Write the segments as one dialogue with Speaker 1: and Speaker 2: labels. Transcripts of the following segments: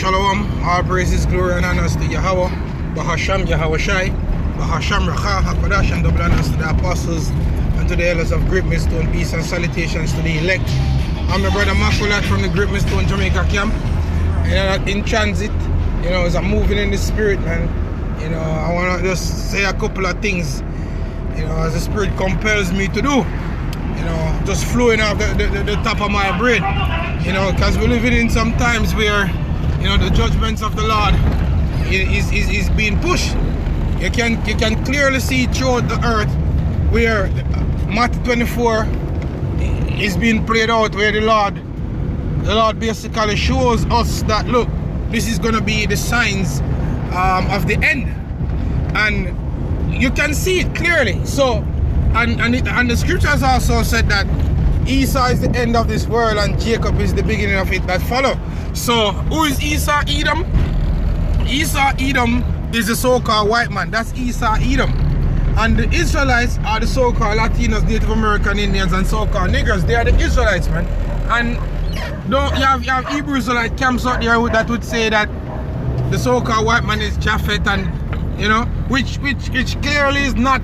Speaker 1: Shalom, all praises, glory and honors to Yahweh, Bahasham, Yahweh Shai, Bahasham, Racha, HaKodash, and double honors to the apostles and to the elders of Great Millstone. Peace and salutations to the elect. I'm my brother Makulat from the Great Millstone Jamaica camp. In transit, as I'm moving in the spirit, man, I want to just say a couple of things, as the spirit compels me to do, just flowing off the top of my brain, because we're living in some times where, the judgments of the Lord is being pushed. You can clearly see throughout the earth where Matthew 24 is being played out, where the Lord basically shows us that, look, this is going to be the signs of the end, and you can see it clearly. So, and the scriptures also said that Esau is the end of this world and Jacob is the beginning of it that follow. So, who is Esau Edom? Esau Edom is the so-called white man. That's Esau Edom. And the Israelites are the so-called Latinos, Native American Indians, and so-called niggers. They are the Israelites, man. And you have Hebrew Israelite camps out there that would say that the so-called white man is Japhet, and which clearly is not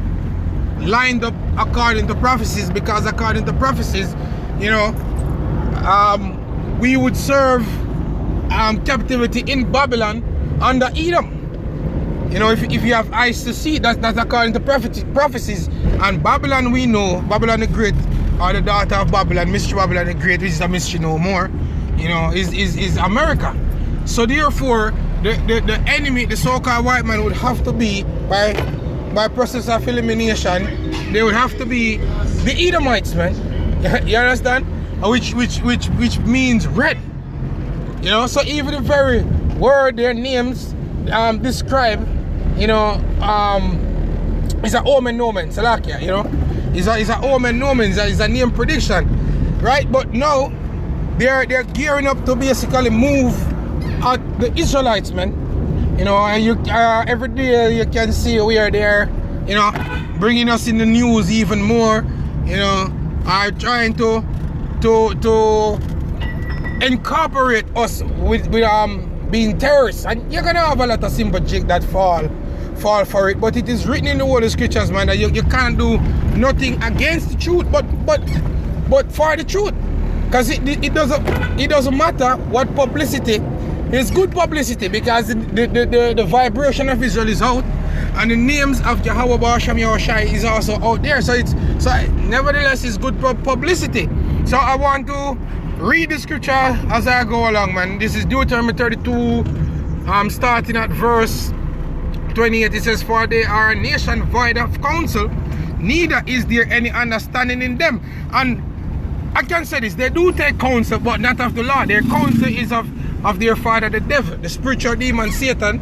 Speaker 1: lined up according to prophecies, because according to prophecies, we would serve captivity in Babylon under Edom. If you have eyes to see, that's according to prophecies. And Babylon, we know, Babylon the Great, or the daughter of Babylon, Mystery Babylon the Great, which is a mystery no more, is America. So therefore, the enemy, the so-called white man, would have to be, by process of elimination, they would have to be the Edomites, man. You understand? Which means red. So even the very word their names describe, is an omen, Salakia, is an omen, is a name prediction, right? But now they're gearing up to basically move at the Israelites, man. And you every day you can see where they're, bringing us in the news even more, are trying to incorporate us with being terrorists. And you're gonna have a lot of sympathy that fall for it. But it is written in the word of scriptures, man, that you can't do nothing against the truth, but for the truth. Because it doesn't matter what publicity. It's good publicity, because the vibration of Israel is out, and the names of Yahweh Bahasham Yahweh Shai is also out there. So nevertheless, it's good publicity. So I want to read the scripture as I go along, man. This is Deuteronomy 32, starting at verse 28. It says, "For they are a nation void of counsel, neither is there any understanding in them." And I can say this, they do take counsel, but not of the Lord. Their counsel is of their father the devil, the spiritual demon Satan,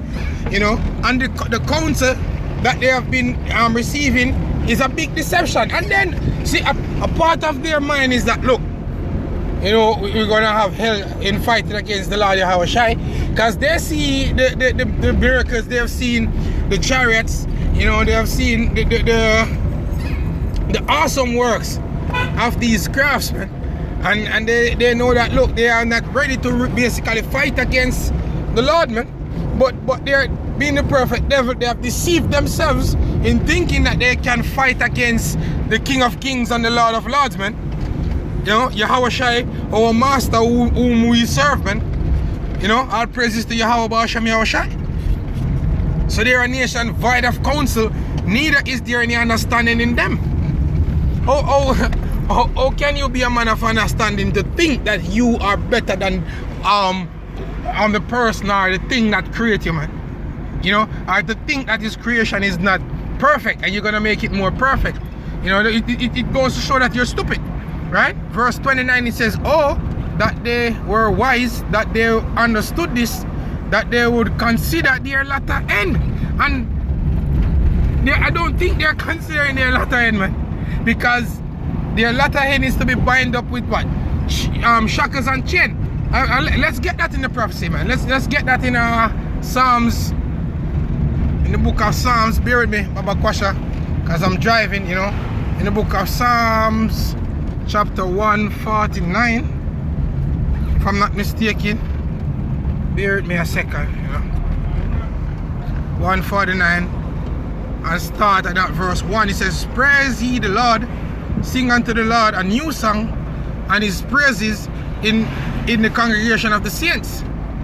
Speaker 1: and the counsel that they have been receiving is a big deception. And then see, a part of their mind is that, look, we're gonna have hell in fighting against the Lord Yahweh Shai, because they see the miracles, they have seen the chariots, they have seen the awesome works of these craftsmen. And they know that, look, they are not ready to basically fight against the Lord, man. But they're being the perfect devil. They have deceived themselves in thinking that they can fight against the King of Kings and the Lord of Lords, man. Yahweh Shai, our master whom we serve, man. All praises to Yahweh Bahasham Yahweh Shai. So they are a nation void of counsel, neither is there any understanding in them. How can you be a man of understanding to think that you are better than the person or the thing that created you, man? Or to think that his creation is not perfect and you're gonna make it more perfect. It goes to show that you're stupid, right? Verse 29, it says, "Oh, that they were wise, that they understood this, that they would consider their latter end." And I don't think they're considering their latter end, man, because their latter end is to be bound up with what? Shackles and chain. Let's get that in the prophecy, man. Let's get that in Psalms, in the book of Psalms. Bear with me, Baba Kwasha, because I'm driving, in the book of Psalms, chapter 149, if I'm not mistaken. Bear with me a second, you know. 149 and start at that verse 1. It says, praise ye the Lord, sing unto the Lord a new song, and his praises in the congregation of the saints.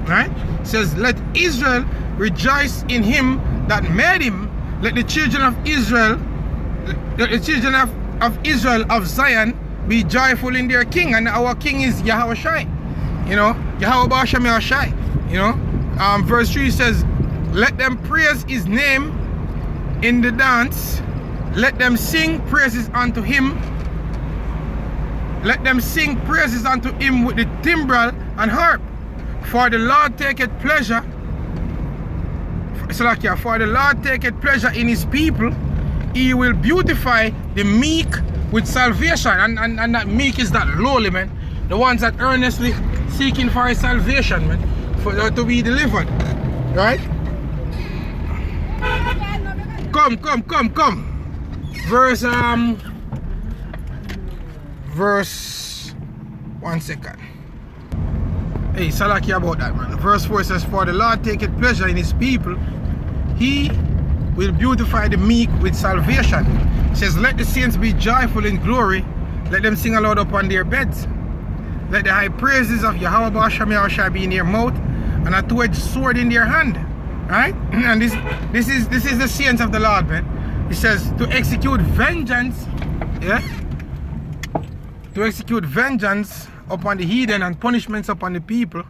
Speaker 1: Right? It says, let Israel rejoice in him that made him. Let the children of Israel, of Zion, be joyful in their king. And our king is Yahawashi. You know, Yahweh Hashem Yahawashi. You know, verse 3 says, let them praise his name in the dance. Let them sing praises unto him. Let them sing praises unto him with the timbrel and harp. For the Lord taketh pleasure. For the Lord taketh pleasure in his people. He will beautify the meek with salvation. And that meek is that lowly, man. The ones that earnestly seeking for his salvation, man. For to be delivered. Right? Come. Verse 1 second. Hey, Salaki about that, man. Verse 4 says, for the Lord taketh pleasure in his people. He will beautify the meek with salvation. It says, let the saints be joyful in glory. Let them sing aloud upon their beds. Let the high praises of Yahweh Hashem Yahawashi be in their mouth, and a two-edged sword in their hand. Right? And this is the saints of the Lord, man. It says to execute vengeance, yeah? To execute vengeance upon the heathen and punishments upon the people,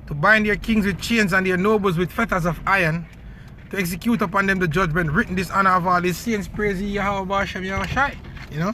Speaker 1: to bind their kings with chains and their nobles with fetters of iron, to execute upon them the judgment written, this honor of all these saints, praise ye Yahweh Hashem Yahawashi. You know?